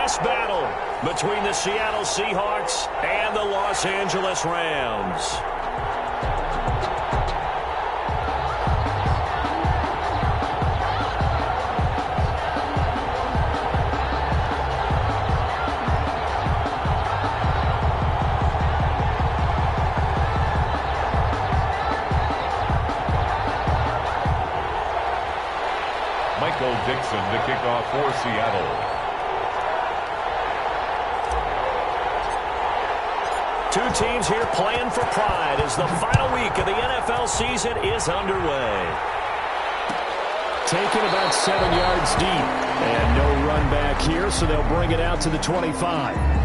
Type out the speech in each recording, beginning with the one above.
last battle between the Seattle Seahawks and the Los Angeles Rams. Dixon to kick off for Seattle. Two teams here playing for pride as the final week of the NFL season is underway. Taken about 7 yards deep. And no run back here, so they'll bring it out to the 25.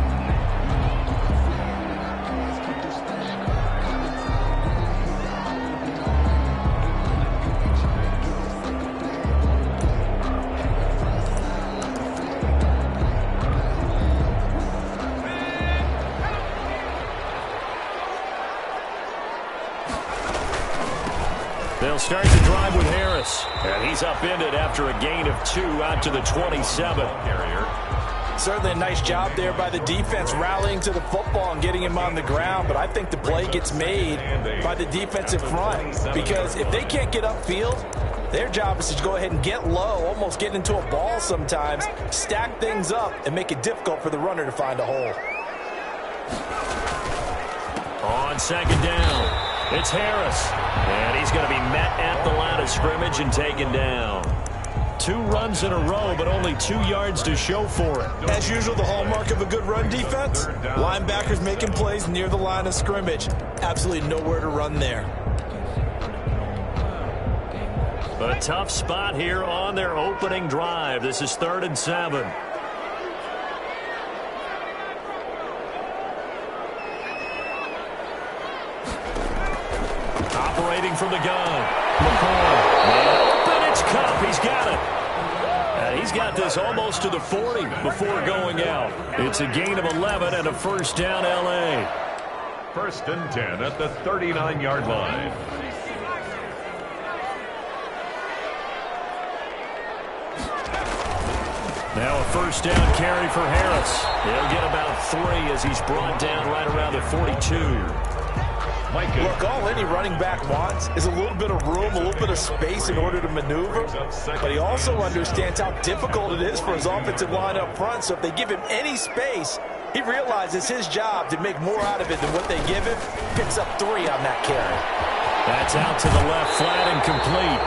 They'll start the drive with Harris. And he's upended after a gain of 2 out to the 27. Certainly a nice job there by the defense rallying to the football and getting him on the ground. But I think the play gets made by the defensive front. Because if they can't get upfield, their job is to go ahead and get low, almost get into a ball sometimes, stack things up, and make it difficult for the runner to find a hole. On second down. It's Harris, and he's going to be met at the line of scrimmage and taken down. 2 runs in a row, but only 2 yards to show for it. As usual, the hallmark of a good run defense, linebackers making plays near the line of scrimmage. Absolutely nowhere to run there. A tough spot here on their opening drive. This is 3rd and 7. Operating from the gun. McCoy. Open, it's Cup. He's got it. And he's got this almost to the 40 before going out. It's a gain of 11 and a first down, L.A. 1st and 10 at the 39-yard line. Now a first down carry for Harris. He'll get about 3 as he's brought down right around the 42. Look, all any running back wants is a little bit of room, a little bit of space in order to maneuver. But he also understands how difficult it is for his offensive line up front. So if they give him any space, he realizes his job to make more out of it than what they give him. Picks up 3 on that carry. That's out to the left, flat and complete.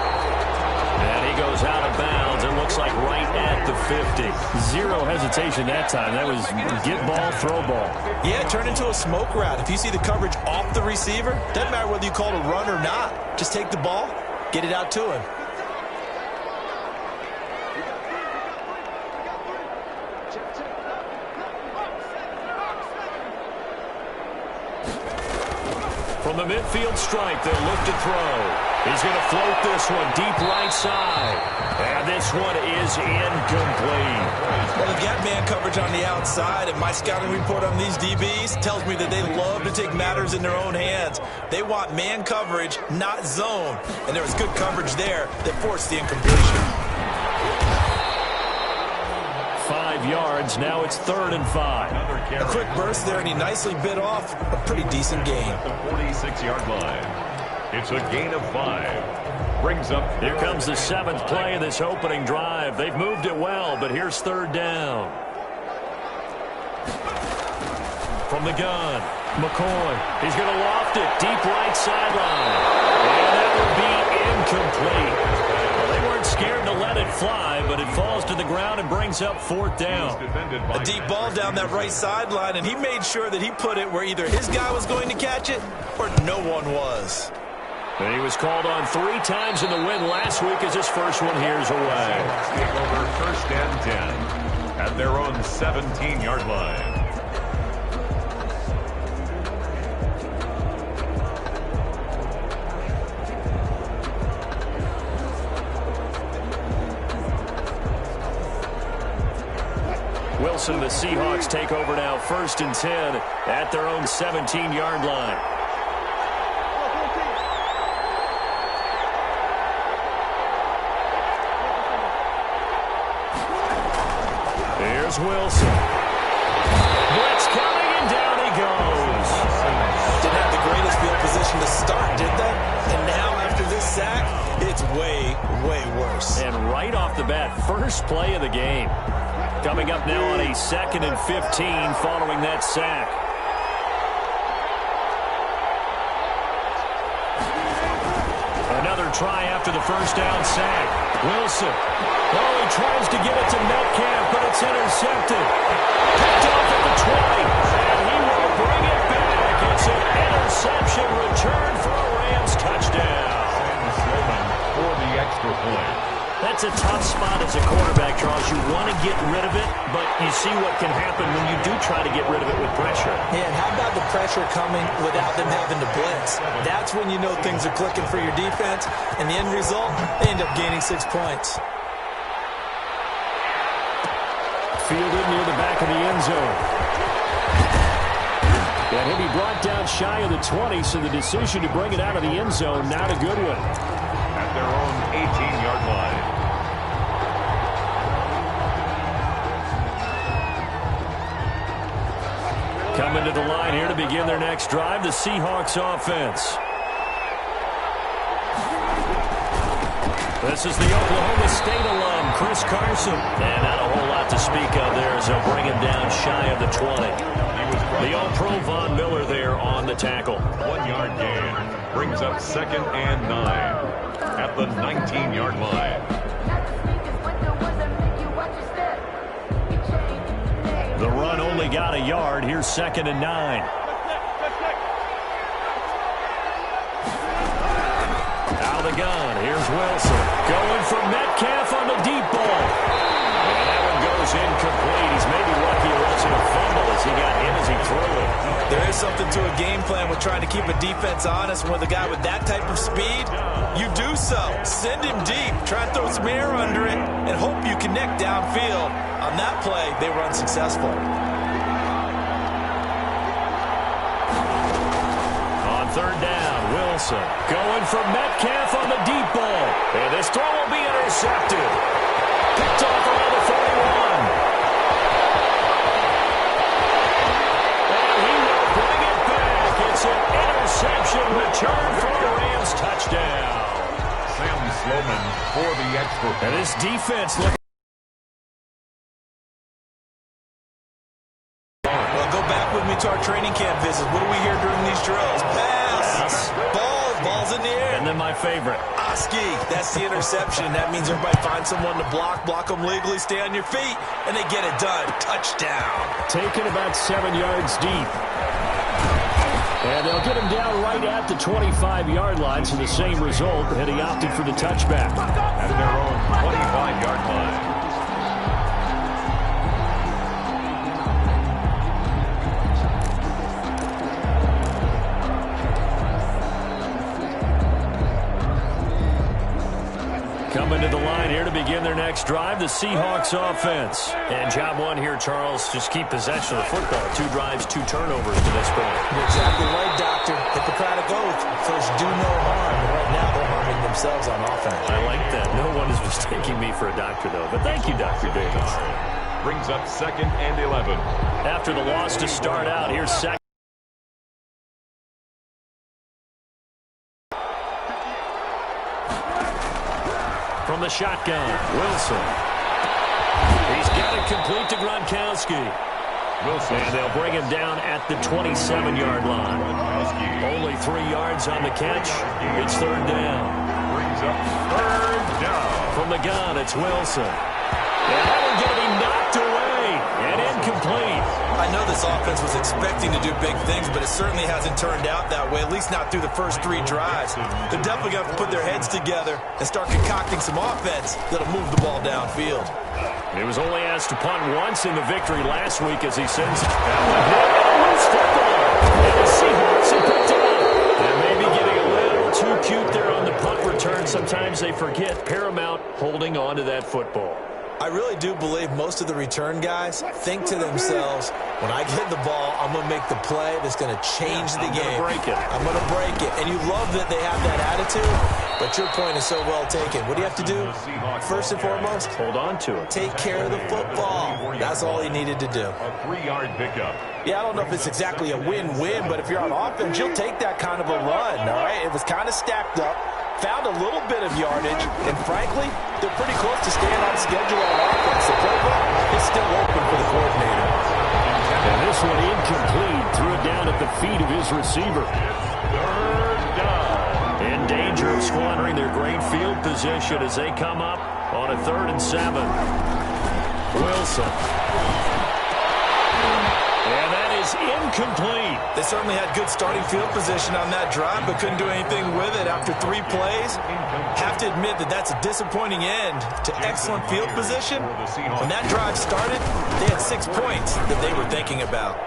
And he goes out of bounds. It looks like right at the 50. 0 hesitation that time. That was get ball, throw ball. Yeah, it turned into a smoke route. If you see the coverage off the receiver, doesn't matter whether you call it a run or not. Just take the ball, get it out to him. From the midfield stripe, they'll look to throw. He's going to float this one deep right side. And this one is incomplete. Well, they've got man coverage on the outside, and my scouting report on these DBs tells me that they love to take matters in their own hands. They want man coverage, not zone. And there was good coverage there that forced the incompletion. 5 yards. Now it's 3rd and 5. A quick burst there, and he nicely bit off a pretty decent gain. At the 46-yard line. It's a gain of 5. Brings up. Here comes the 7th play of this opening drive. They've moved it well, but here's 3rd down. From the gun, McCoy. He's going to loft it deep right sideline. And that will be incomplete. Well, they weren't scared to let it fly, but it falls to the ground and brings up 4th down. A deep ball down that right sideline, and he made sure that he put it where either his guy was going to catch it or no one was. And he was called on 3 times in the win last week as his first one here's away. Take over 1st and 10 at their own 17-yard line. Wilson, the Seahawks take over now 1st and 10 at their own 17-yard line. Here's Wilson. Blitz coming, and down he goes. Didn't have the greatest field position to start, did they? And now after this sack, it's way, way worse. And right off the bat, first play of the game. Coming up now on a 2nd and 15 following that sack. Another try after the first down sack. Wilson. Oh, he tries to get it to Metcalf, but it's intercepted. Picked off at the 20, and he will bring it back. It's an interception return for a Rams touchdown. For the extra point. That's a tough spot as a quarterback, Charles. You want to get rid of it, but you see what can happen when you do try to get rid of it with pressure. Yeah, and how about the pressure coming without them having to blitz? That's when you know things are clicking for your defense, and the end result, they end up gaining 6 points. Fielded near the back of the end zone. And he'll be brought down shy of the 20, so the decision to bring it out of the end zone, not a good one. At their own 18-yard line. Coming to the line here to begin their next drive, the Seahawks offense. This is the Oklahoma State alum, Chris Carson. And not a whole lot to speak of there as they'll bring him down shy of the 20. The All-Pro Von Miller there on the tackle. 1-yard gain brings up 2nd and 9 at the 19-yard line. The run only got a yard. Here's 2nd and 9. Out of the gun. Here's Wilson. Going for Metcalf on the deep ball. And that one goes incomplete. He's maybe lucky it wasn't a fumble as he got hit as he threw it. There is something to a game plan with trying to keep a defense honest. With a guy with that type of speed, you do so. Send him deep. Try and throw some air under it and hope you connect downfield. On that play, they were unsuccessful. On 3rd down, Wilson going for Metcalf on the deep ball. And this throw will be intercepted. Picked off around the 41. And he will bring it back. It's an interception return for a Rams touchdown. Sam Sloman for the extra point. And this defense looking. To our training camp visits, what do we hear during these drills? Pass, balls in the air. And then my favorite. Oski, that's the interception. That means everybody finds someone to block them legally, stay on your feet, and they get it done. Touchdown. Taken about 7 yards deep. And they'll get him down right at the 25-yard line, so the same result, and he opted for the touchback. At their own 25-yard line. Coming to the line here to begin their next drive, the Seahawks offense. And job one here, Charles, just keep possession of the football. 2 drives, 2 turnovers to this point. You're exactly right, Doctor. Hippocratic oath. First, do no harm. And right now, they're harming themselves on offense. I like that. No one is mistaking me for a doctor, though. But thank you, Dr. Davis. Brings up 2nd and 11. After the loss to start out, here's 2nd. From the shotgun, Wilson. He's got it complete to Gronkowski. Wilson. And they'll bring him down at the 27-yard line. Only 3 yards on the catch. It's 3rd down. Brings up 3rd down. From the gun, it's Wilson. And that one's going to be knocked away and incomplete. I know this offense was expecting to do big things, but it certainly hasn't turned out that way, at least not through the first 3 drives. They're definitely going to have to put their heads together and start concocting some offense that'll move the ball downfield. He was only asked to punt once in the victory last week as he sends it. Loose football. And the Seahawks have picked it up. And maybe getting a little too cute there on the punt return. Sometimes they forget Paramount holding on to that football. I really do believe most of the return guys think to themselves, when I get the ball, I'm going to make the play that's going to change the game. I'm going to break it. I'm going to break it. And you love that they have that attitude. But your point is so well taken. What do you have to do? First and foremost, hold on to it. Take care of the football. That's all he needed to do. A 3-yard pickup. Yeah, I don't know if it's exactly a win-win, but if you're on offense, you'll take that kind of a run, all right? It was kind of stacked up, found a little bit of yardage, and frankly, they're pretty close to staying on schedule on offense. The playbook is still open for the coordinator. And this one incomplete. Threw it down at the feet of his receiver. Third down. In danger of squandering their great field position as they come up on a 3rd and 7. Wilson. And that is incomplete. They certainly had good starting field position on that drive, but couldn't do anything with it after 3 plays. Have to admit that that's a disappointing end to excellent field position. When that drive started, they had 6 points that they were thinking about.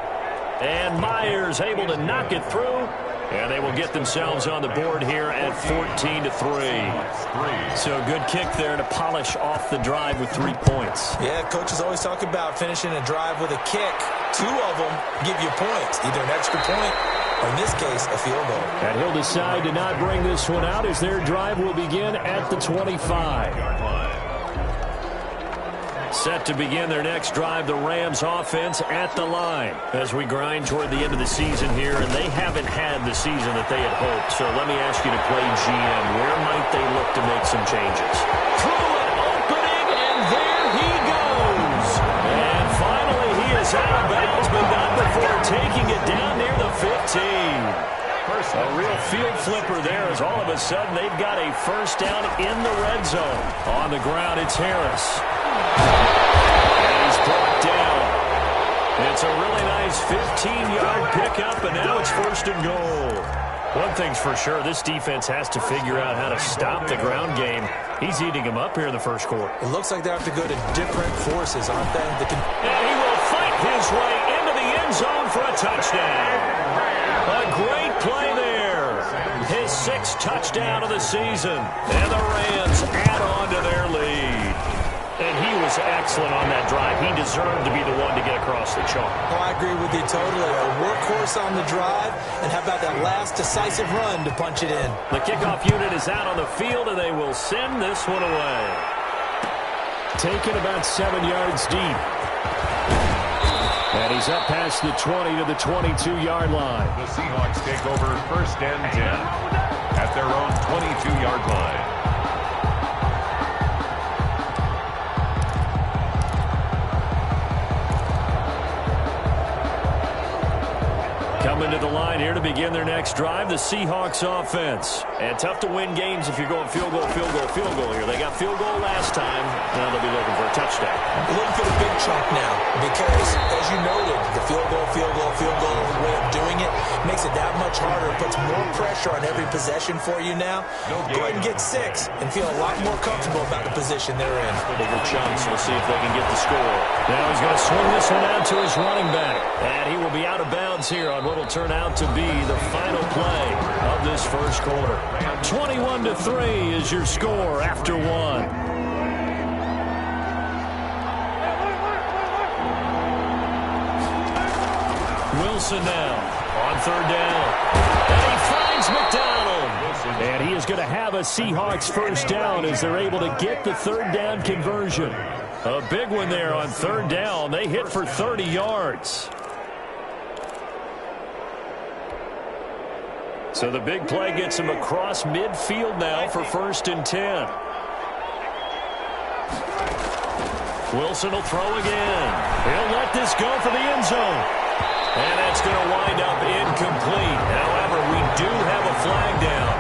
And Myers able to knock it through. And they will get themselves on the board here at 14-3. So good kick there to polish off the drive with 3 points. Yeah, coaches always talk about finishing a drive with a kick. 2 of them give you points, either an extra point or, in this case, a field goal. And he'll decide to not bring this one out as their drive will begin at the 25. Set to begin their next drive, the Rams offense at the line as we grind toward the end of the season here, and they haven't had the season that they had hoped. So let me ask you to play GM. Where might they look to make some changes? Through an opening, and there he goes. And finally, he is out of bounds, but not before taking it down near the 15. A real field flipper there as all of a sudden they've got a first down in the red zone. On the ground, it's Harris. And he's brought down. It's a really nice 15-yard pickup, and now it's 1st and goal. One thing's for sure, this defense has to figure out how to stop the ground game. He's eating him up here in the first quarter. It looks like they have to go to different forces, aren't they? And he will fight his way into the end zone for a touchdown. A great play there. His 6th touchdown of the season. And the Rams add on to their lead. And he was excellent on that drive. He deserved to be the one to get across the chalk. Oh, I agree with you totally. A workhorse on the drive. And how about that last decisive run to punch it in? The kickoff unit is out on the field, and they will send this one away. Taken about 7 yards deep. And he's up past the 20 to the 22-yard line. The Seahawks take over 1st and 10 at their own 22-yard line. Coming to the line here to begin their next drive, the Seahawks offense. And tough to win games if you're going field goal, field goal, field goal here. They got field goal last time. Now they'll be looking for a touchdown. Looking for the big chunk now because, as you noted, the field goal way of doing it makes it that much harder. It puts more pressure on every possession for you now. Go ahead and get 6 and feel a lot more comfortable about the position they're in. Bigger chunks. We'll see if they can get the score. Now he's going to swing this one out to his running back. And he will be out of bounds here on what will turn out to be the final play of this first quarter. 21-3 is your score after 1. Wilson now on 3rd down. And he finds McDonald. And he is going to have a Seahawks first down as they're able to get the 3rd down conversion. A big one there on 3rd down. They hit for 30 yards. So the big play gets him across midfield now for 1st and 10. Wilson will throw again. He'll let this go for the end zone. And that's going to wind up incomplete. However, we do have a flag down.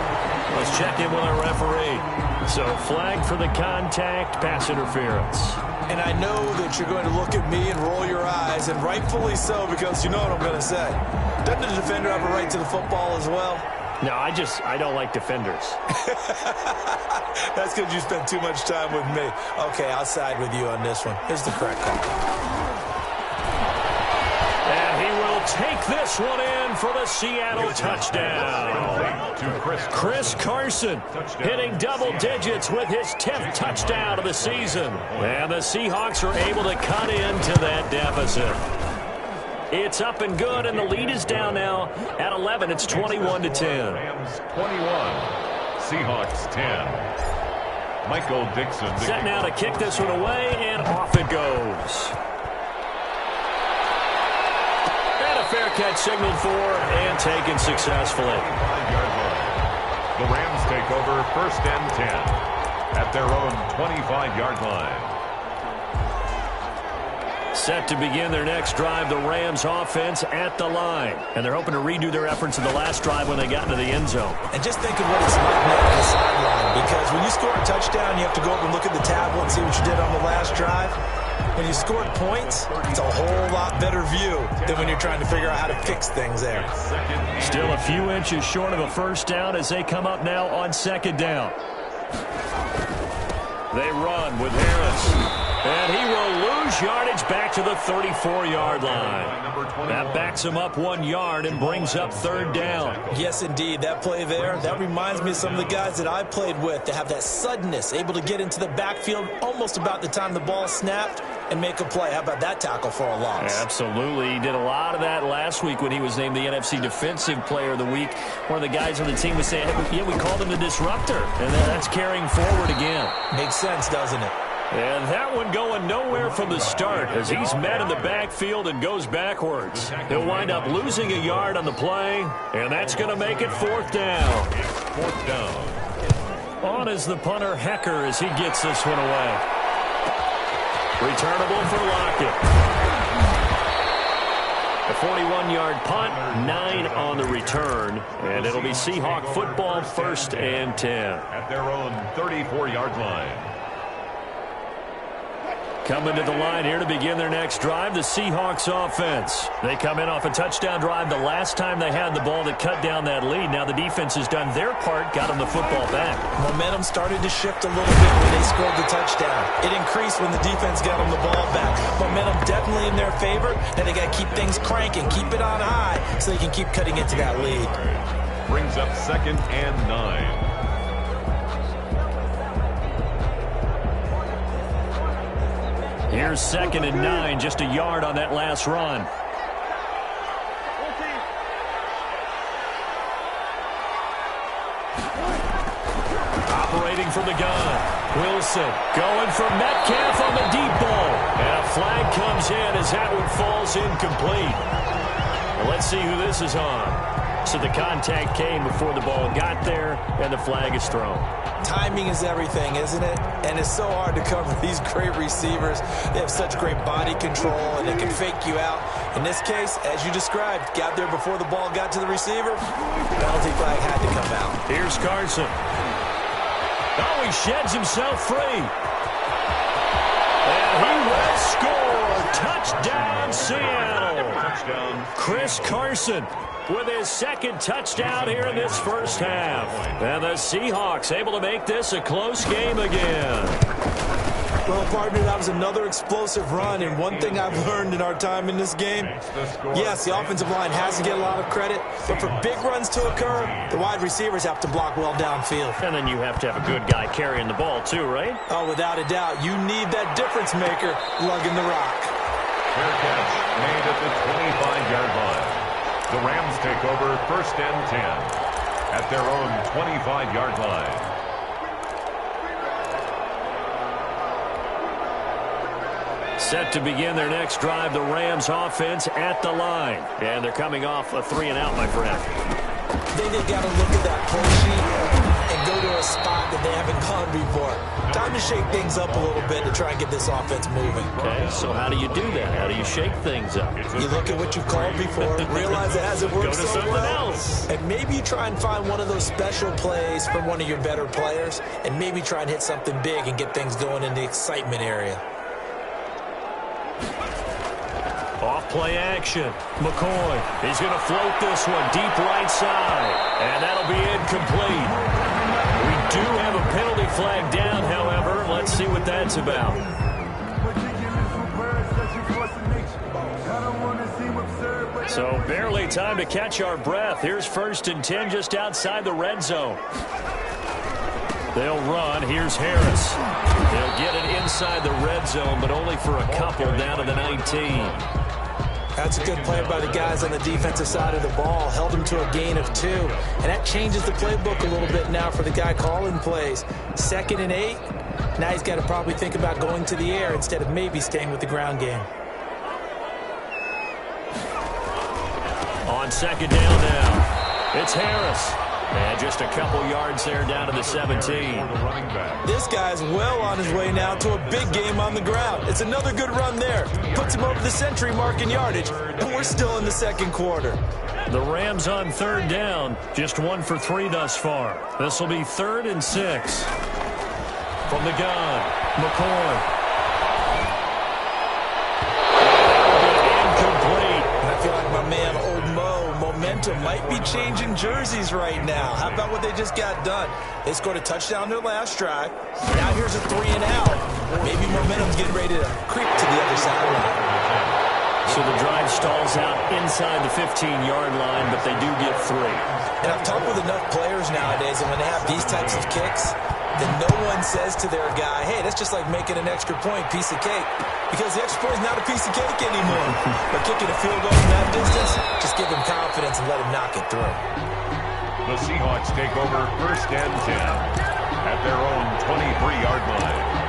Let's check in with our referee. So flag for the contact, pass interference. And I know that you're going to look at me and roll your eyes, and rightfully so, because you know what I'm going to say. Doesn't the defender have a right to the football as well? No, I don't like defenders. That's because you spend too much time with me. Okay, I'll side with you on this one. Here's the correct call. And he will take this one in for the Seattle touchdown. Chris Carson hitting double digits with his 10th touchdown of the season. And the Seahawks are able to cut into that deficit. It's up and good, and the lead is down now at 11. It's 21-10. Rams 21, Seahawks 10. Michael Dixon. Set now to kick this one away, and off it goes. And a fair catch signaled for and taken successfully. The Rams take over 1st and 10 at their own 25-yard line. Set to begin their next drive, the Rams offense at the line. And they're hoping to redo their efforts in the last drive when they got into the end zone. And just think of what it's like now on the sideline, because when you score a touchdown, you have to go over and look at the tablet and see what you did on the last drive. When you scored points, it's a whole lot better view than when you're trying to figure out how to fix things there. Still a few inches short of a first down as they come up now on 2nd down. They run with Harris. And he will lose yardage back to the 34-yard line. That backs him up 1 yard and brings up 3rd down. Yes, indeed. That play there, that reminds me of some of the guys that I played with that have that suddenness, able to get into the backfield almost about the time the ball snapped and make a play. How about that tackle for a loss? Absolutely. He did a lot of that last week when he was named the NFC Defensive Player of the Week. One of the guys on the team was saying, hey, yeah, we called him the disruptor. And that's carrying forward again. Makes sense, doesn't it? And that one going nowhere from the start as he's met in the backfield and goes backwards. He'll wind up losing a yard on the play, and that's going to make it 4th down. 4th down. On is the punter, Hecker, as he gets this one away. Returnable for Lockett. A 41-yard punt, 9 on the return, and it'll be Seahawk football 1st and 10. At their own 34-yard line. Coming to the line here to begin their next drive, the Seahawks offense. They come in off a touchdown drive the last time they had the ball that cut down that lead. Now the defense has done their part, got them the football back. Momentum started to shift a little bit when they scored the touchdown. It increased when the defense got them the ball back. Momentum definitely in their favor. Now they got to keep things cranking, keep it on high so they can keep cutting into that lead. Brings up 2nd and 9. Here's 2nd and 9, just a yard on that last run. Operating from the gun. Wilson going for Metcalf on the deep ball. And a flag comes in as that one falls incomplete. Well, let's see who this is on. So the contact came before the ball got there, and the flag is thrown. Timing is everything, isn't it? And it's so hard to cover these great receivers. They have such great body control, and they can fake you out. In this case, as you described, got there before the ball got to the receiver. Penalty flag had to come out. Here's Carson. Oh, he sheds himself free. And he will score. Touchdown, Seattle. Touchdown. Chris Carson with his 2nd touchdown here in this first half. And the Seahawks able to make this a close game again. Well, partner, that was another explosive run, and one thing I've learned in our time in this game, yes, the offensive line has to get a lot of credit, but for big runs to occur, the wide receivers have to block well downfield. And then you have to have a good guy carrying the ball too, right? Oh, without a doubt. You need that difference maker lugging the rock. Fair catch made at the 25-yard line. The Rams take over 1st and 10 at their own 25-yard line. Set to begin their next drive, the Rams offense at the line. And they're coming off a 3-and-out, my friend. Then they've got to look at that play sheet and go to a spot that they haven't gone before. Time to shake things up a little bit to try and get this offense moving. Okay, so how do you do that? How do you shake things up? You look at what you've called before, realize it hasn't worked so well, and maybe you try and find one of those special plays from one of your better players, and maybe try and hit something big and get things going in the excitement area. Off play action. McCoy, he's going to float this one deep right side, and that'll be incomplete. We do have a penalty flag down, however. Let's see what that's about. So barely time to catch our breath. Here's 1st and 10 just outside the red zone. They'll run. Here's Harris. They'll get it inside the red zone, but only for a couple down to the 19. That's a good play by the guys on the defensive side of the ball. Held them to a gain of 2. And that changes the playbook a little bit now for the guy calling plays. 2nd and 8. Now he's got to probably think about going to the air instead of maybe staying with the ground game. On 2nd down now, it's Harris. And just a couple yards there down to the 17. This guy's well on his way now to a big game on the ground. It's another good run there. Puts him over the century mark in yardage, and we're still in the 2nd quarter. The Rams on 3rd down, just 1 for 3 thus far. This will be 3rd and 6. From the gun, McCoy. Incomplete. And I feel like my man, Old Mo, momentum might be changing jerseys right now. How about what they just got done? They scored a touchdown their last drive. Now here's a 3 and out. Maybe momentum's getting ready to creep to the other sideline. So the drive stalls out inside the 15-yard line, but they do get 3. And I've talked with enough players nowadays, and when they have these types of kicks, then no one says to their guy, hey, that's just like making an extra point, piece of cake. Because the extra point is not a piece of cake anymore. But kicking a field goal from that distance, just give him confidence and let him knock it through. The Seahawks take over 1st and 10 at their own 23-yard line.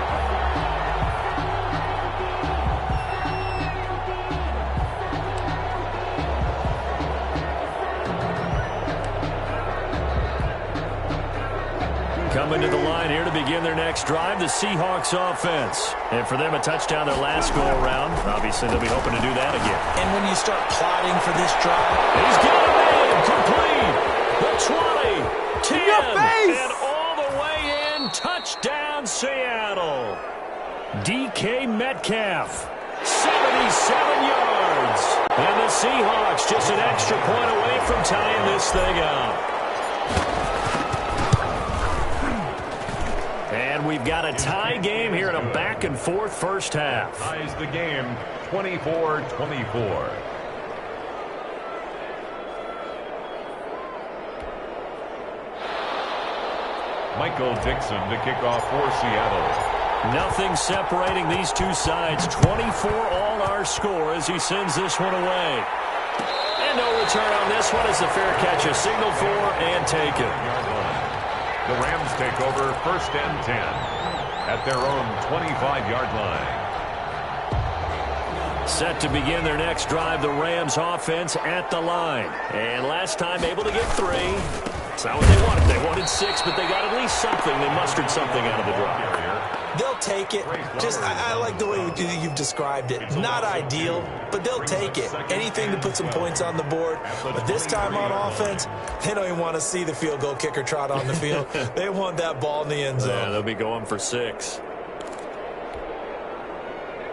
Coming to the line here to begin their next drive, the Seahawks offense. And for them, a touchdown their last go-around. Obviously, they'll be hoping to do that again. And when you start plotting for this drive, he's got it in, complete. The 20, 10, and all the way in. Touchdown, Seattle. DK Metcalf, 77 yards. And the Seahawks just an extra point away from tying this thing up. And we've got a tie game here in a back-and-forth first half. Ties the game 24-24. Michael Dixon to kick off for Seattle. Nothing separating these two sides. 24 all our score as he sends this one away. And no return on this one as the fair catch is signaled for and taken. The Rams take over 1st and 10 at their own 25-yard line. Set to begin their next drive, the Rams offense at the line. And last time able to get 3. It's not what they wanted. They wanted 6, but they got at least something. They mustered something out of the drive. They'll take it. Just, I like the way you've described it. Not ideal, but they'll take it. Anything to put some points on the board. But this time on offense, they don't even want to see the field goal kicker trot on the field. They want that ball in the end zone. Yeah, they'll be going for 6.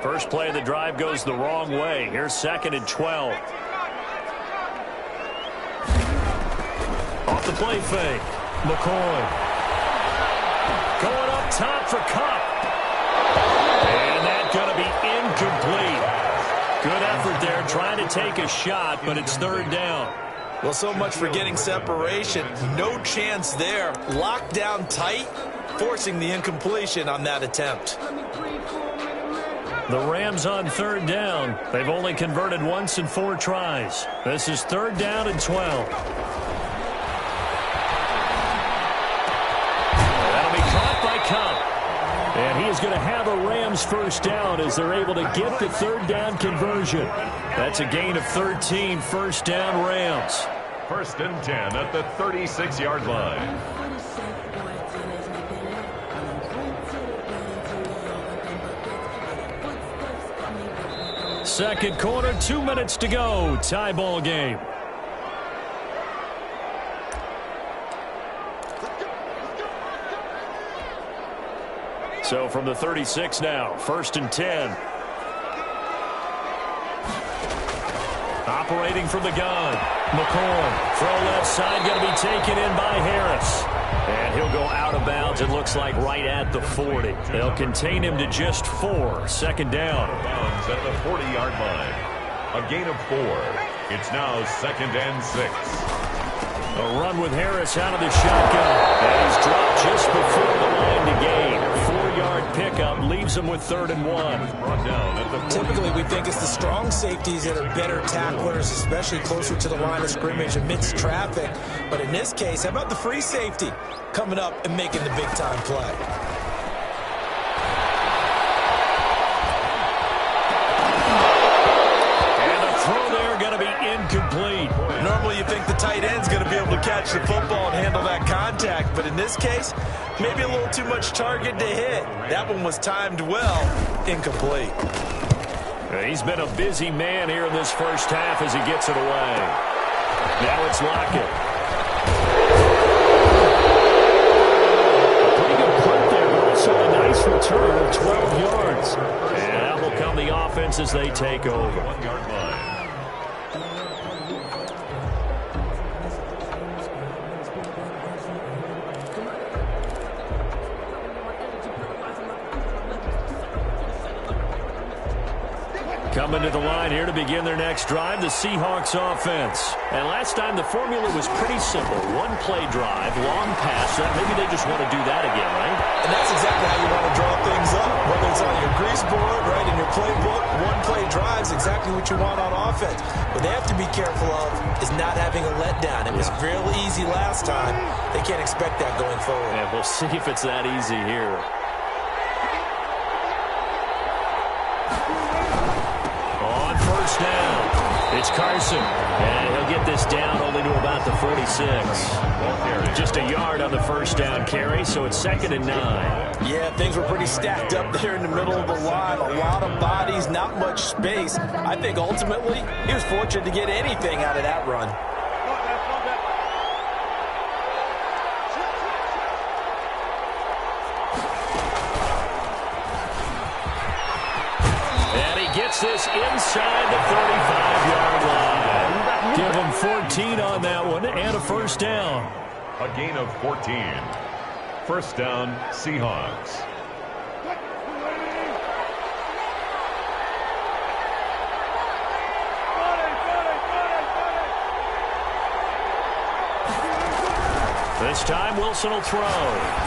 First play of the drive goes the wrong way. Here's 2nd and 12. Off the play fake. McCoy. Going up top for Cup. And that's going to be incomplete. Good effort there trying to take a shot, but it's 3rd down. Well, so much for getting separation. No chance there. Locked down tight, forcing the incompletion on that attempt. The Rams on 3rd down. They've only converted once in 4 tries. This is 3rd down and 12. That'll be caught by Cup. And he is going to have a Rams first down as they're able to get the 3rd down conversion. That's a gain of 13, 1st down Rams. 1st and 10 at the 36-yard line. Second quarter, 2 minutes to go. Tie ball game. So from the 36 now, 1st and 10. Operating from the gun. McCoy, throw left side, going to be taken in by Harris. And he'll go out of bounds, it looks like right at the 40. They'll contain him to just 4. 2nd down. Bounds at the 40-yard line. A gain of 4. It's now 2nd and 6. A run with Harris out of the shotgun. And he's dropped just before the line to gain. 4-yard pickup leaves them with 3rd and 1. Typically, we think it's the strong safeties that are better tacklers, especially closer to the line of scrimmage amidst traffic. But in this case, how about the free safety coming up and making the big-time play? Incomplete. Normally you think the tight end's going to be able to catch the football and handle that contact, but in this case, maybe a little too much target to hit. That one was timed well. Incomplete. He's been a busy man here in this first half as he gets it away. Now it's Lockett. A pretty good punt there, but also a nice return of 12 yards. And that will come the offense as they take over. 1-yard line. Coming to the line here to begin their next drive, the Seahawks offense. And last time the formula was pretty simple. One-play drive, long pass. Maybe they just want to do that again, right? And that's exactly how you want to draw things up. Whether it's on your grease board, right, in your playbook, one-play drive is exactly what you want on offense. What they have to be careful of is not having a letdown. It was real easy last time. They can't expect that going forward. And we'll see if it's that easy here. First down. It's Carson. And he'll get this down only to about the 46. Just a yard on the first down carry, so it's 2nd and 9. Yeah, things were pretty stacked up there in the middle of the line. A lot of bodies, not much space. I think ultimately he was fortunate to get anything out of that run. Gets this inside the 35-yard line. Give him 14 on that one and a first down. A gain of 14. First down, Seahawks. This time Wilson will throw.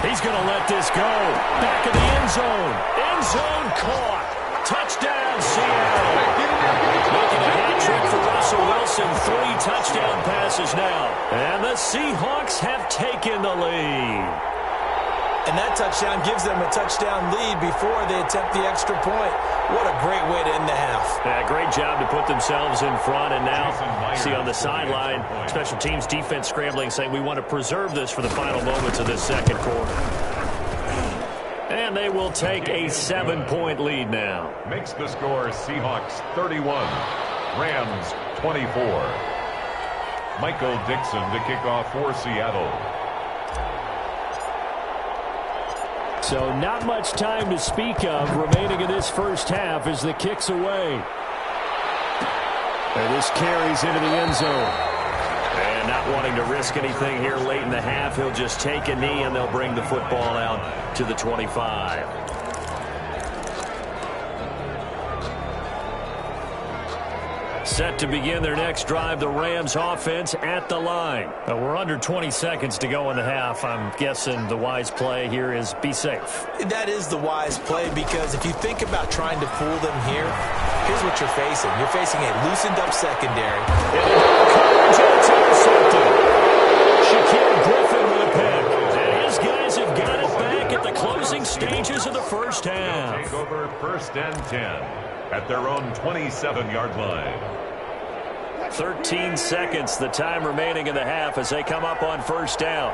He's going to let this go. Back of the end zone. End zone caught. Touchdown, Seattle. Making a hat trick for Russell Wilson. 3 touchdown passes now. And the Seahawks have taken the lead. And that touchdown gives them a touchdown lead before they attempt the extra point. What a great way to end the half. Yeah, great job to put themselves in front. And now, see on the sideline, special teams defense scrambling, saying we want to preserve this for the final moments of this second quarter. And they will take a 7-point lead now. Makes the score Seahawks 31, Rams 24. Michael Dixon to kick off for Seattle. So not much time to speak of remaining in this first half as the kick's away. And this carries into the end zone. And not wanting to risk anything here late in the half, he'll just take a knee and they'll bring the football out to the 25. Set to begin their next drive, the Rams offense at the line. We're under 20 seconds to go in the half. I'm guessing the wise play here is be safe. That is the wise play, because if you think about trying to fool them here, here's what you're facing. You're facing a loosened up secondary. Coverage, it's intercepted. Shaquille Griffin with a pick. And his guys have got it back at the closing stages of the first half. Take over 1st and 10 at their own 27-yard line. 13 seconds, the time remaining in the half as they come up on first down.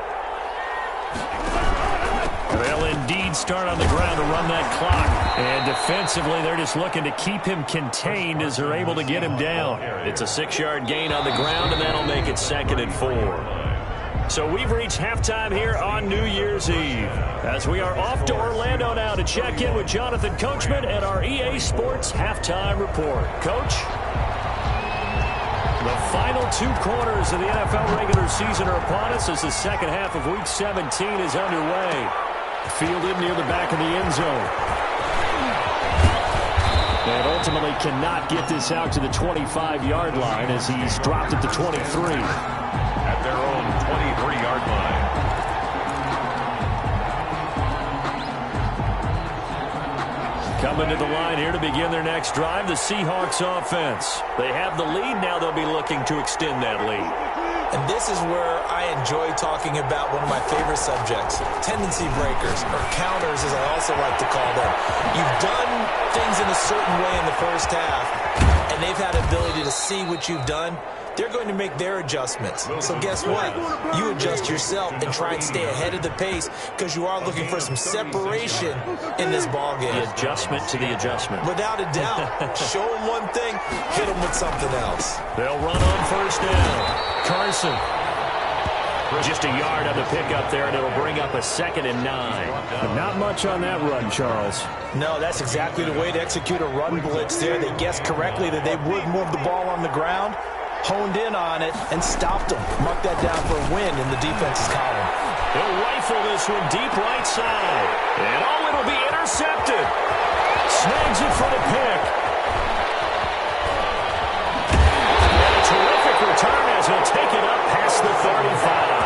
They'll indeed start on the ground to run that clock. And defensively, they're just looking to keep him contained as they're able to get him down. It's a 6-yard gain on the ground, and that'll make it 2nd and 4. So we've reached halftime here on New Year's Eve, as we are off to Orlando now to check in with Jonathan Coachman and our EA Sports Halftime Report. Coach? The final 2 quarters of the NFL regular season are upon us as the second half of Week 17 is underway. Fielded near the back of the end zone. And ultimately cannot get this out to the 25-yard line as he's dropped at the 23. At their own 23-yard line. Coming to the line here to begin their next drive, the Seahawks offense. They have the lead. Now they'll be looking to extend that lead. And this is where I enjoy talking about one of my favorite subjects, tendency breakers, or counters as I also like to call them. You've done things in a certain way in the first half, and they've had the ability to see what you've done. They're going to make their adjustments. So guess what? You adjust yourself and try and stay ahead of the pace because you are looking for some separation in this ball game. The adjustment to the adjustment. Without a doubt. Show them one thing, hit them with something else. They'll run on first down. Carson. Just a yard on the pickup there, and it'll bring up a 2nd and 9. Not much on that run, Charles. No, that's exactly the way to execute a run blitz there. They guessed correctly that they would move the ball on the ground, honed in on it, and stopped them. Mark that down for a win in the defense's column. He'll rifle this one deep right side. And it'll be intercepted. Snags it for the pick. And a terrific return as he'll take it up past the 35.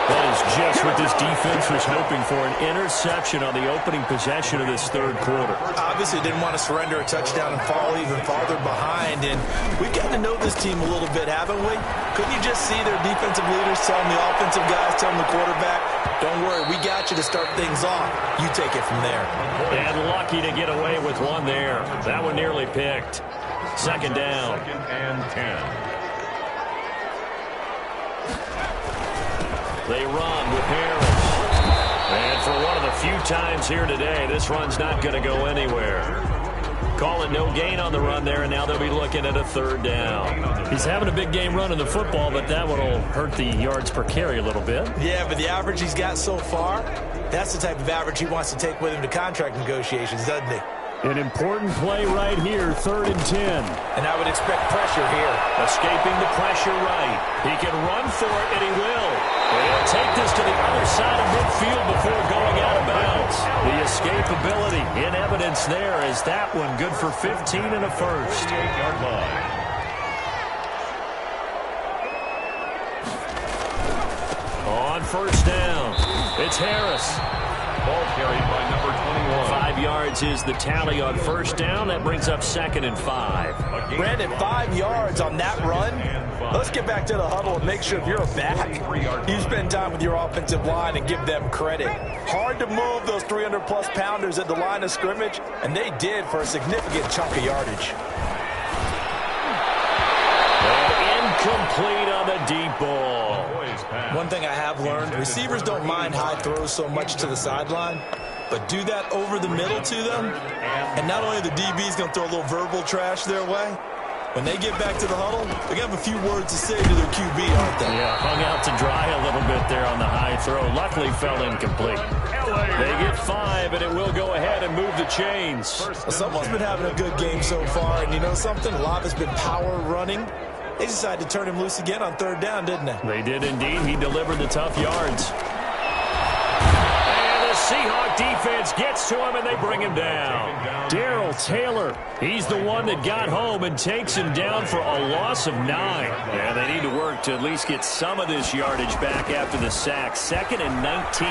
That is just what this defense was hoping for, an interception on the opening possession of this third quarter. Obviously didn't want to surrender a touchdown and fall even farther behind, and we've gotten to know this team a little bit, haven't we? Couldn't you just see their defensive leaders telling the offensive guys, telling the quarterback, don't worry, we got you to start things off. You take it from there. And lucky to get away with one there. That one nearly picked. 2nd down. 2nd and 10. They run with Harris. And for one of the few times here today, this run's not going to go anywhere. Call it no gain on the run there, and now they'll be looking at a 3rd down. He's having a big game running the football, but that one will hurt the yards per carry a little bit. Yeah, but the average he's got so far, that's the type of average he wants to take with him to contract negotiations, doesn't he? An important play right here, 3rd and 10. And I would expect pressure here. Escaping the pressure right. He can run for it, and he will. And he'll take this to the other side of midfield before going out of bounds. The escapability in evidence there is that one good for 15 and a first. 38-yard line. On first down, it's Harris. Ball carried by number 21. 5 yards is the tally on first down. That brings up 2nd and 5. Brandon, 5 yards on that run. Let's get back to the huddle and make sure if you're a back, you spend time with your offensive line and give them credit. Hard to move those 300-plus pounders at the line of scrimmage, and they did for a significant chunk of yardage. And incomplete on the deep ball. One thing I have learned, receivers don't mind high throws so much to the sideline, but do that over the middle to them, and not only the DB's going to throw a little verbal trash their way, when they get back to the huddle, they're going to have a few words to say to their QB, aren't they? Yeah, hung out to dry a little bit there on the high throw. Luckily fell incomplete. They get 5, and it will go ahead and move the chains. Well, someone's been having a good game so far, and you know something? A lot has been power running. They decided to turn him loose again on 3rd down, didn't they? They did indeed. He delivered the tough yards. And the Seahawk defense gets to him, and they bring him down. Darrell Taylor, he's the one that got home and takes him down for a loss of 9. And they need to work to at least get some of this yardage back after the sack. 2nd and 19.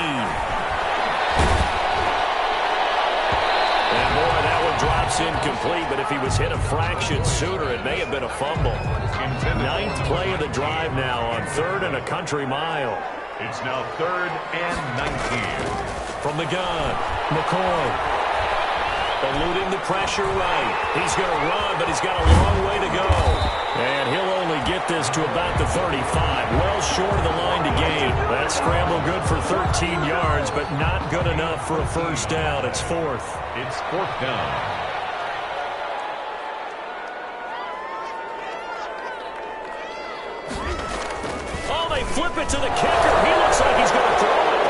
And boy, that one drops incomplete, but if he was hit a fraction sooner, it may have been a fumble. 9th play of the drive now on 3rd and a country mile. It's now 3rd and 19. From the gun, McCoy. Eluding the pressure right. He's going to run, but he's got a long way to go. And he'll only get this to about the 35. Well short of the line to gain. That scramble good for 13 yards, but not good enough for a first down. It's 4th. It's 4th down. Flip it to the kicker. He looks like he's going to throw it.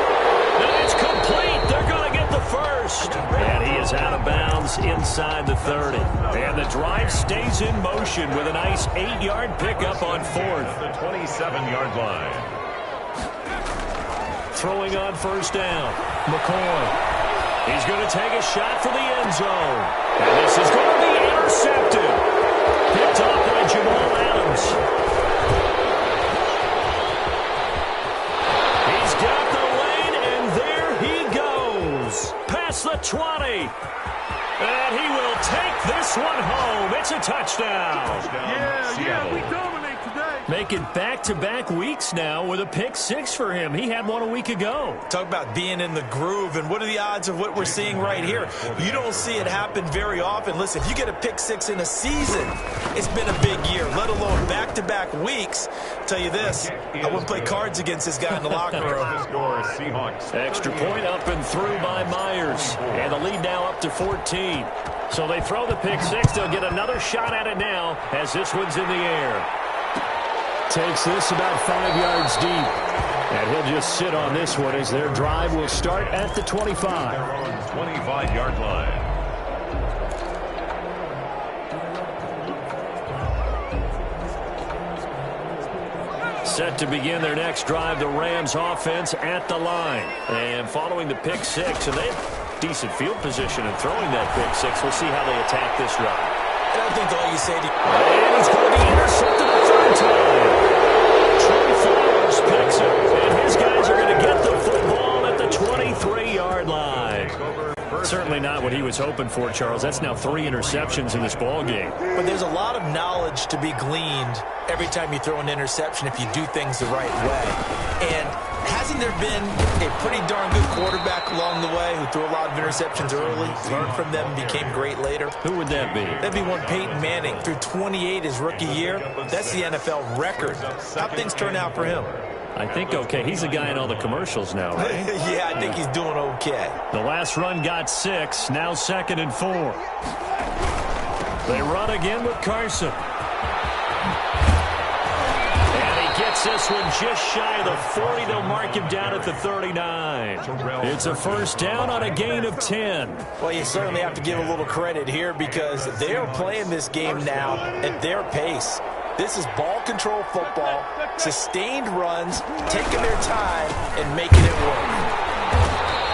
And it's complete. They're going to get the first. And he is out of bounds inside the 30. And the drive stays in motion with a nice 8-yard pickup on 4th. The 27-yard line. Throwing on first down. McCoy. He's going to take a shot for the end zone. And this is going to be intercepted. Picked off by Jamal Adams. The 20. And this one home. It's a touchdown. Yeah, we dominate today. Making back-to-back weeks now with a pick six for him. He had one a week ago. Talk about being in the groove, and what are the odds of what we're seeing right here? You don't see it happen very often. Listen, if you get a pick six in a season, it's been a big year, let alone back-to-back weeks. I'll tell you this, I wouldn't play cards against this guy in the locker room. Extra point up and through by Myers. And the lead now up to 14. So they throw the pick six. They'll get another shot at it now as this one's in the air. Takes this about 5 yards deep. And he'll just sit on this one as their drive will start at the 25. Their own 25-yard line. Set to begin their next drive, the Rams offense at the line. And following the pick six, and they have decent field position in throwing that pick six. We'll see how they attack this drive. I don't think all you say to... And he's going to be intercepted a third time. Trey Flowers picks it, and his guys are going to get the football at the 23-yard line. Certainly not what he was hoping for, Charles. That's now 3 interceptions in this ball game. But there's a lot of knowledge to be gleaned every time you throw an interception if you do things the right way. And hasn't there been a pretty darn good quarterback along the way who threw a lot of interceptions early, learned from them, and became great later? Who would that be? That'd be one Peyton Manning. Threw 28 his rookie year. That's the NFL record. How things turn out for him? I think okay. He's a guy in all the commercials now, right? Yeah, I think he's doing okay. The last run got 6. Now 2nd and 4. They run again with Carson. Gets this one just shy of the 40. They'll mark him down at the 39. It's a first down on a gain of 10. Well, you certainly have to give a little credit here because they're playing this game now at their pace. This is ball control football, sustained runs, taking their time and making it work.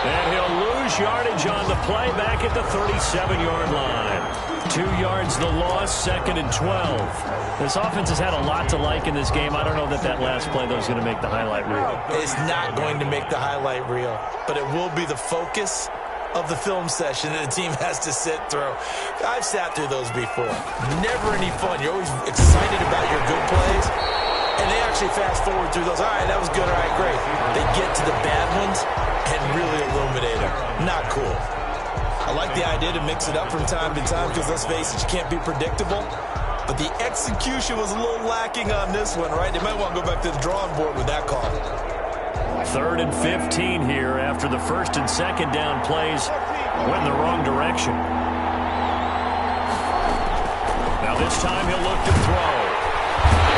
And he'll lose yardage on the play back at the 37-yard line. 2 yards the loss, 2nd and 12. This offense has had a lot to like in this game. I don't know that last play, though, is going to make the highlight reel. It's not going to make the highlight reel, but it will be the focus of the film session that the team has to sit through. I've sat through those before. Never any fun. You're always excited about your good plays, and they actually fast forward through those. All right, that was good. All right, great. They get to the bad ones and really illuminate them. Not cool. I like the idea to mix it up from time to time because, let's face it, you can't be predictable. But the execution was a little lacking on this one, right? They might want to go back to the drawing board with that call. 3rd and 15 here after the 1st and 2nd down plays went in the wrong direction. Now this time he'll look to throw.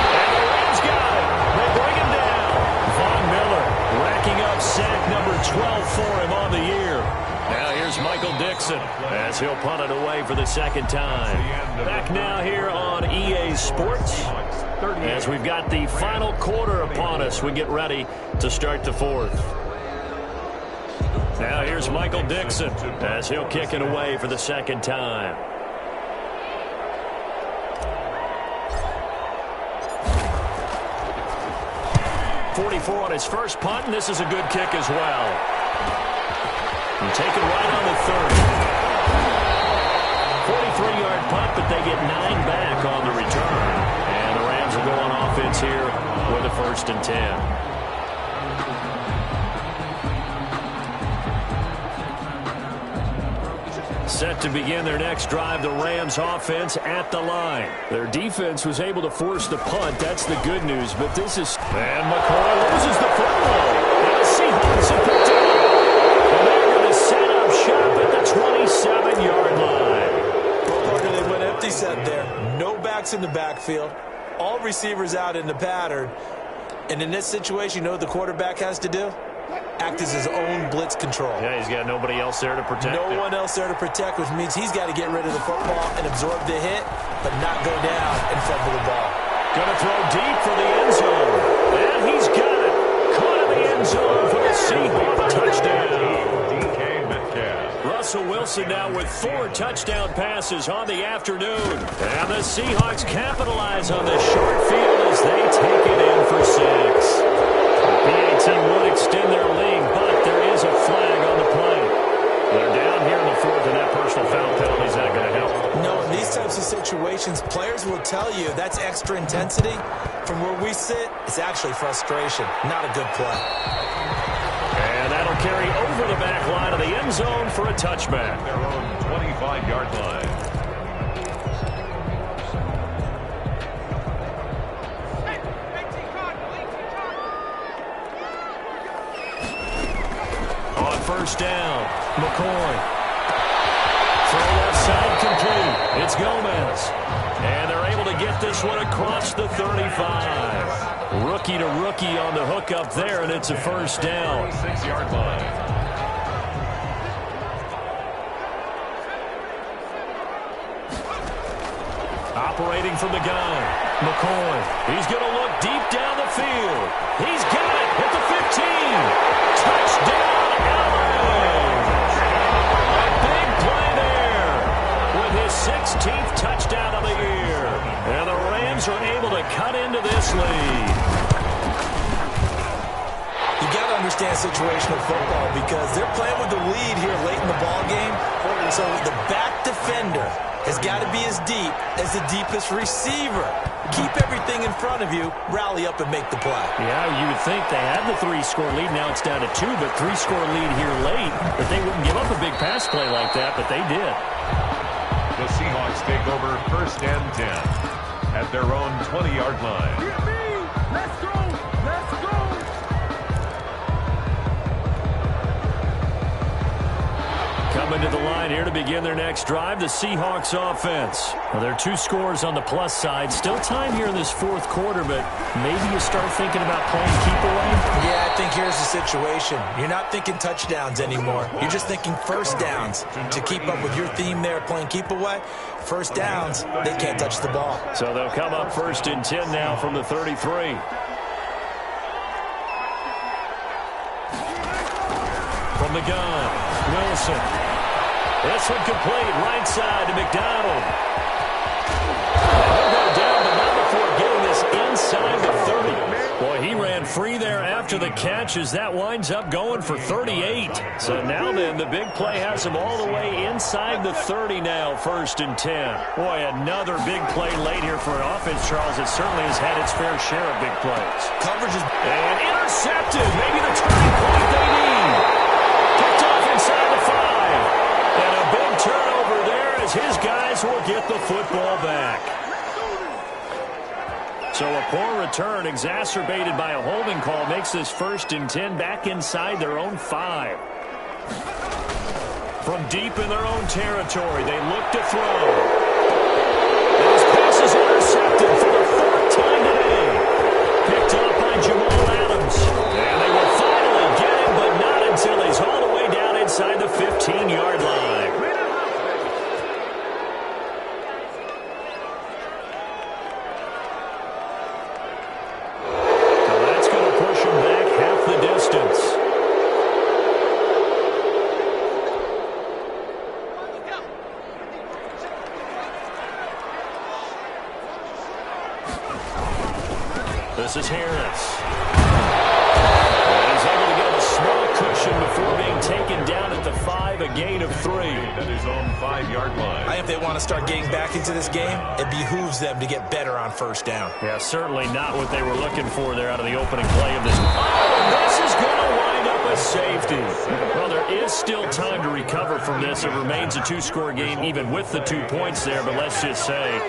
And the Rams got it. They bring him down. Von Miller racking up sack number 12 for him on the year. Now here's Michael Dixon as he'll punt it away for the 2nd time. Back now here on EA Sports as we've got the final quarter upon us. We get ready to start the 4th. Now here's Michael Dixon as he'll kick it away for the 2nd time. .44 on his first punt, and this is a good kick as well. And taken right on the 30. 43-yard punt, but they get 9 back on the return. And the Rams will go on offense here with a 1st and 10. Set to begin their next drive, the Rams offense at the line. Their defense was able to force the punt. That's the good news, but this is... And McCoy loses the football. And the Seahawks have picked it up. And they're going to set up shop at the 27-yard line. Well, Parker, they went empty set there. No backs in the backfield. All receivers out in the pattern. And in this situation, you know what the quarterback has to do? Act as his own blitz control. Yeah, he's got nobody else there to protect him. No one else there to protect, which means he's got to get rid of the football and absorb the hit, but not go down and fumble the ball. Going to throw deep for the end zone. And he's got it. Caught in the end zone for the Seahawks touchdown. Russell Wilson now with 4 touchdown passes on the afternoon. And the Seahawks capitalize on the short field as they take it in for 6. The PAT would extend their lead, but there is a flag on the play. They're down here in the 4th, and that personal foul penalty is not going to help. No, types of situations, players will tell you that's extra intensity. From where we sit, it's actually frustration, not a good play. And that'll carry over the back line of the end zone for a touchback. Their own 25-yard line. On first down, McCoy. Throw left side complete. It's Gomez. And they're able to get this one across the 35. Rookie to rookie on the hook up there, and it's a first down. 6-yard line. Operating from the gun, McCoy. He's going to look deep down the field. He's got it at the 15. Touchdown, LA. A big play there with his 16th touchdown of the year. And the Rams are able to cut into this lead. You got to understand situational football because they're playing with the lead here late in the ball game. So the back defender has got to be as deep as the deepest receiver. Keep everything in front of you, rally up and make the play. Yeah, you would think they had the 3-score lead. Now it's down to 2, but 3-score lead here late. But they wouldn't give up a big pass play like that, but they did. The Seahawks take over first and 10 at their own 20-yard line. Let's go! Let's go! Coming to the line here to begin their next drive, the Seahawks offense. Well, there are 2 scores on the plus side. Still time here in this fourth quarter, but maybe you start thinking about playing keep away? Yeah, I think here's the situation. You're not thinking touchdowns anymore. You're just thinking first downs. To keep up with your theme there, playing keep away, first downs, they can't touch the ball. So they'll come up first and 10 now from the 33. From the gun, Wilson. This one complete, right side to McDonald. He'll go down, but not before getting this inside the 30. Boy, he ran free there after the catch as that winds up going for 38. So now then, the big play has him all the way inside the 30 now, first and 10. Boy, another big play late here for an offense, Charles, that certainly has had its fair share of big plays. Coverage is... And intercepted, maybe the turning point they need. Picked off inside the 5. And a big turnover there as his guys will get the football back. So a poor return exacerbated by a holding call makes this first and 10 back inside their own 5. From deep in their own territory, they look to throw. This pass is intercepted for the 4th time today. Picked up by Jamal Adams. And they will finally get him, but not until he's all the way down inside the 15-yard line. This is Harris. And he's able to get a small cushion before being taken down at the 5, a gain of 3. At his own 5-yard line. If they want to start getting back into this game, it behooves them to get better on first down. Yeah, certainly not what they were looking for there out of the opening play of this. Oh, this is going to wind up a safety. Well, there is still time to recover from this. It remains a 2-score game even with the 2 points there, but let's just say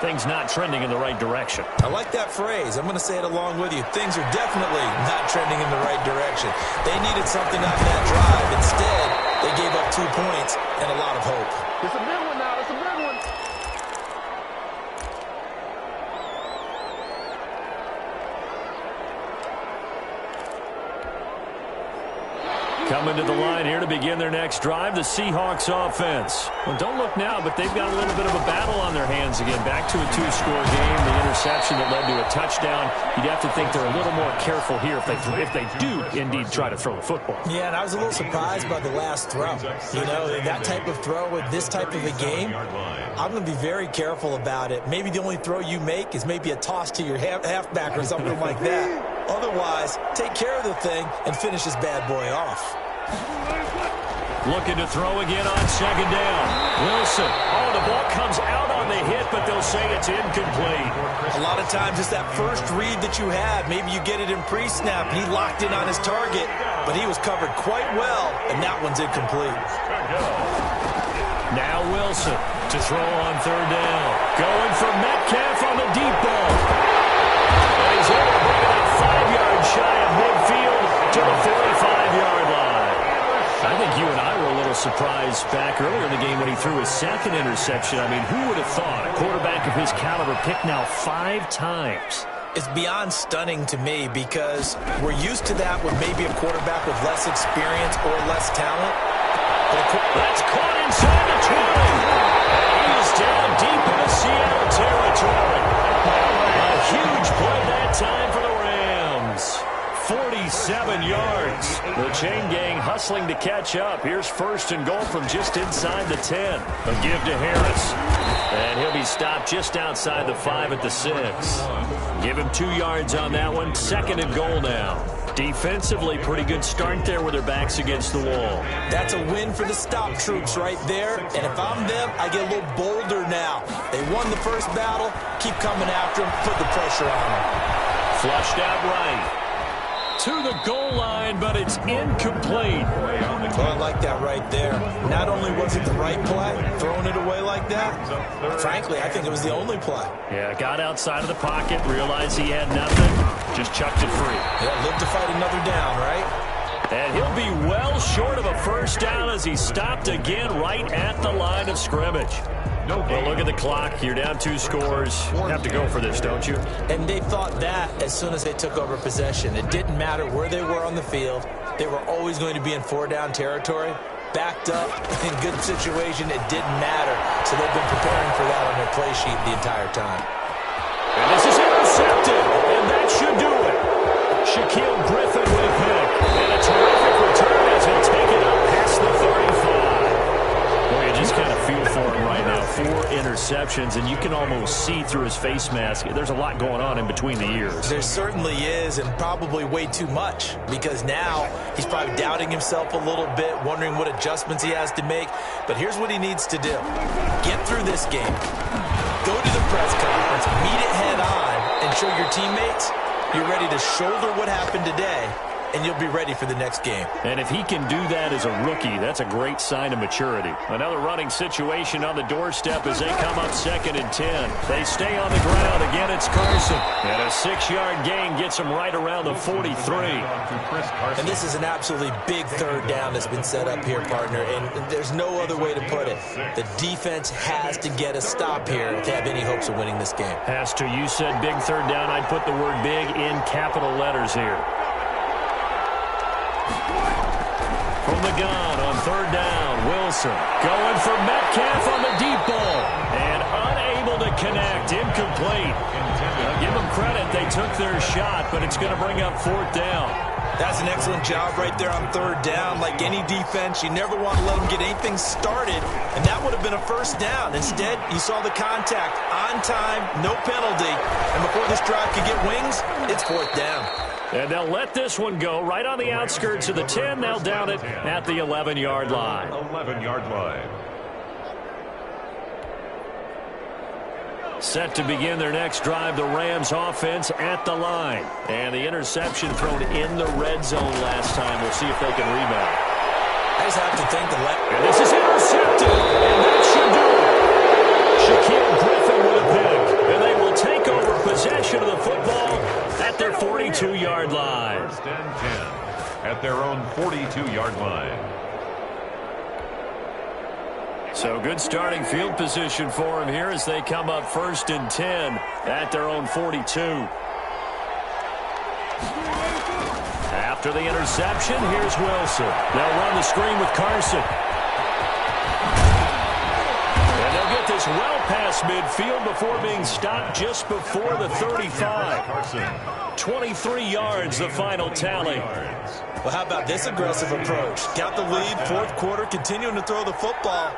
things not trending in the right direction. I like that phrase. I'm going to say it along with you. Things are definitely not trending in the right direction. They needed something on that drive. Instead, they gave up 2 points and a lot of hope. It's a big one now. It's a big one. Coming to the line here to begin their next drive, the Seahawks offense. Well, don't look now, but they've got a little bit of a battle on their hands again. Back to a 2-score game, the interception that led to a touchdown. You'd have to think they're a little more careful here if they do indeed try to throw the football. Yeah, and I was a little surprised by the last throw. You know, that type of throw with this type of a game, I'm going to be very careful about it. Maybe the only throw you make is maybe a toss to your halfback or something like that. Otherwise, take care of the thing and finish this bad boy off. Looking to throw again on second down. Wilson. Oh, the ball comes out on the hit, but they'll say it's incomplete. A lot of times it's that first read that you have. Maybe you get it in pre-snap, and he locked in on his target, but he was covered quite well, and that one's incomplete. Now Wilson to throw on third down. Going for Metcalf on the deep ball. And he's able to bring it up 5 yards shy of midfield to the 45-yard line. I think you and I were a little surprised back earlier in the game when he threw his second interception. I mean, who would have thought a quarterback of his caliber picked now 5 times? It's beyond stunning to me because we're used to that with maybe a quarterback with less experience or less talent. That's caught inside the 20. And he's down deep into Seattle territory. A huge play that time for the Rams. 47 yards. The chain gang hustling to catch up. Here's first and goal from just inside the 10. A give to Harris. And he'll be stopped just outside the 5 at the 6. Give him 2 yards on that one. Second and goal now. Defensively, pretty good start there with their backs against the wall. That's a win for the stop troops right there. And if I'm them, I get a little bolder now. They won the first battle. Keep coming after them. Put the pressure on them. Flushed out right. To the goal line, but it's incomplete. Oh, I like that right there. Not only was it the right play, throwing it away like that, frankly, I think it was the only play. Yeah, got outside of the pocket, realized he had nothing, just chucked it free. Yeah, live to fight another down, right? And he'll be well short of a first down as he stopped again right at the line of scrimmage. Well, look at the clock. You're down 2 scores. You have to go for this, don't you? And they thought that as soon as they took over possession. It didn't matter where they were on the field. They were always going to be in 4-down territory. Backed up, in good situation, it didn't matter. So they've been preparing for that on their play sheet the entire time. And this is intercepted, and that should do it. Shaquille Griffin with a pick. And a terrific return as he'll take it up past the 35. Boy, you just kind of feel for him right now. 4 interceptions, and you can almost see through his face mask. There's a lot going on in between the ears. There certainly is, and probably way too much, because now he's probably doubting himself a little bit, wondering what adjustments he has to make. But here's what he needs to do. Get through this game. Go to the press conference, meet it head on, and show your teammates you're ready to shoulder what happened today, and you'll be ready for the next game. And if he can do that as a rookie, that's a great sign of maturity. Another running situation on the doorstep as they come up 2nd and 10. They stay on the ground. Again, it's Carson. And a 6-yard gain gets him right around the 43. And this is an absolutely big third down that's been set up here, partner, and there's no other way to put it. The defense has to get a stop here if they have any hopes of winning this game. Has to. You said big third down. I'd put the word big in capital letters here. From the gun on third down, Wilson going for Metcalf on the deep ball and unable to connect, incomplete. Now, give them credit, they took their shot, but it's going to bring up 4th down. That's an excellent job right there on third down. Like any defense, you never want to let them get anything started, and that would have been a first down. Instead, you saw the contact on time, no penalty, and before this drive could get wings, it's 4th down. And they'll let this one go right on the outskirts of the 10. They'll down it at the 11-yard line. 11-yard line. Set to begin their next drive, the Rams offense at the line. And the interception thrown in the red zone last time. We'll see if they can rebound. I just have to think and this is intercepted, and that should do it. Shaquille Griffin with a pick, and they will take over possession of the football at their 42-yard line. 1st and 10 at their own 42-yard line. So good starting field position for them here as they come up 1st and 10 at their own 42. After the interception, here's Wilson. They'll run the screen with Carson. And they'll get this well past midfield before being stopped just before the 35. 23 yards, the final tally. Well, how about this aggressive approach? Got the lead, 4th quarter, continuing to throw the football.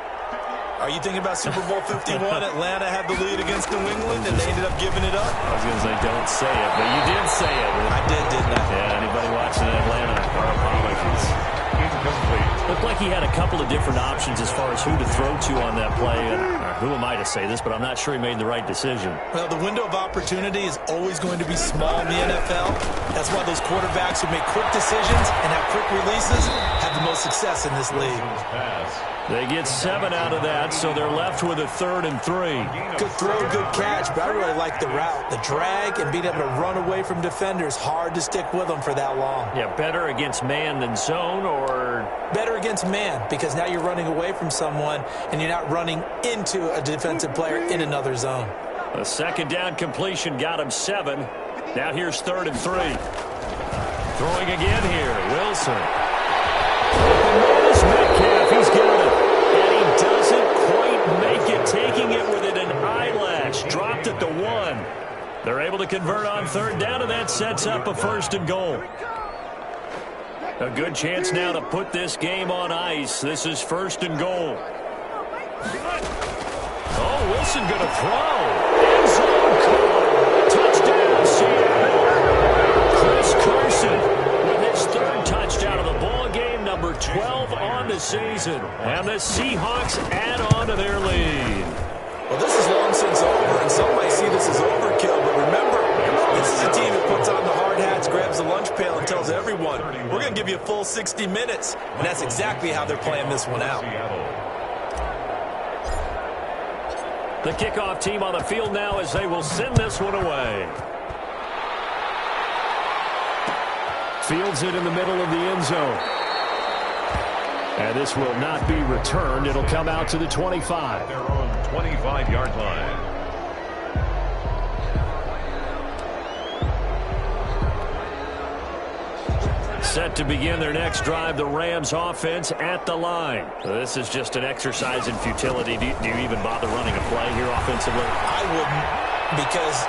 Are you thinking about Super Bowl 51? Atlanta had the lead against New England, and they ended up giving it up? I was going to say, don't say it, but you did say it. I did, didn't I? Yeah, anybody watching Atlanta, our apologies. Incomplete. The Looked like he had a couple of different options as far as who to throw to on that play. Who am I to say this, but I'm not sure he made the right decision. Well, the window of opportunity is always going to be small in the NFL. That's why those quarterbacks who make quick decisions and have quick releases have the most success in this league. They get 7 out of that, so they're left with a 3rd and 3. Good throw, good catch, but I really like the route. The drag and being able to run away from defenders, hard to stick with them for that long. Yeah, better against man than zone, or? Better against man, because now you're running away from someone and you're not running into a defensive player in another zone. A 2nd down completion got him 7. Now here's 3rd and 3. Throwing again here, Wilson. Metcalf, he's got it. And he doesn't quite make it, taking it within an eyelash. Dropped at the 1. They're able to convert on 3rd down, and that sets up a 1st and goal. A good chance now to put this game on ice. This is 1st and goal. Oh, Wilson going to throw. End zone caught. Touchdown, Seattle. Chris Carson with his 3rd touchdown of the ball game, number 12 on the season. And the Seahawks add on to their lead. Well, this is long since over, and some might see this as overkill, but remember, this is a team that puts on the hard hats, grabs the lunch pail, and tells everyone, we're going to give you a full 60 minutes. And that's exactly how they're playing this one out. The kickoff team on the field now as they will send this one away. Fields it in the middle of the end zone. And this will not be returned. It'll come out to the 25. Their own 25-yard line. Set to begin their next drive, the Rams offense at the line. This is just an exercise in futility. Do you even bother running a play here offensively? I wouldn't, because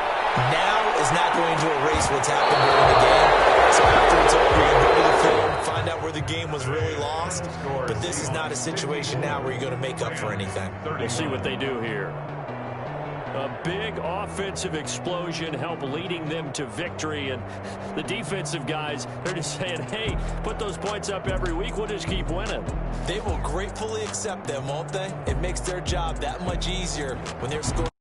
now is not going to erase what's happened during the game. So after it's over, you go to the film, find out where the game was really lost. But this is not a situation now where you're going to make up for anything. We'll see what they do here. A big offensive explosion helped leading them to victory. And the defensive guys, they're just saying, hey, put those points up every week. We'll just keep winning. They will gratefully accept them, won't they? It makes their job that much easier when they're scoring.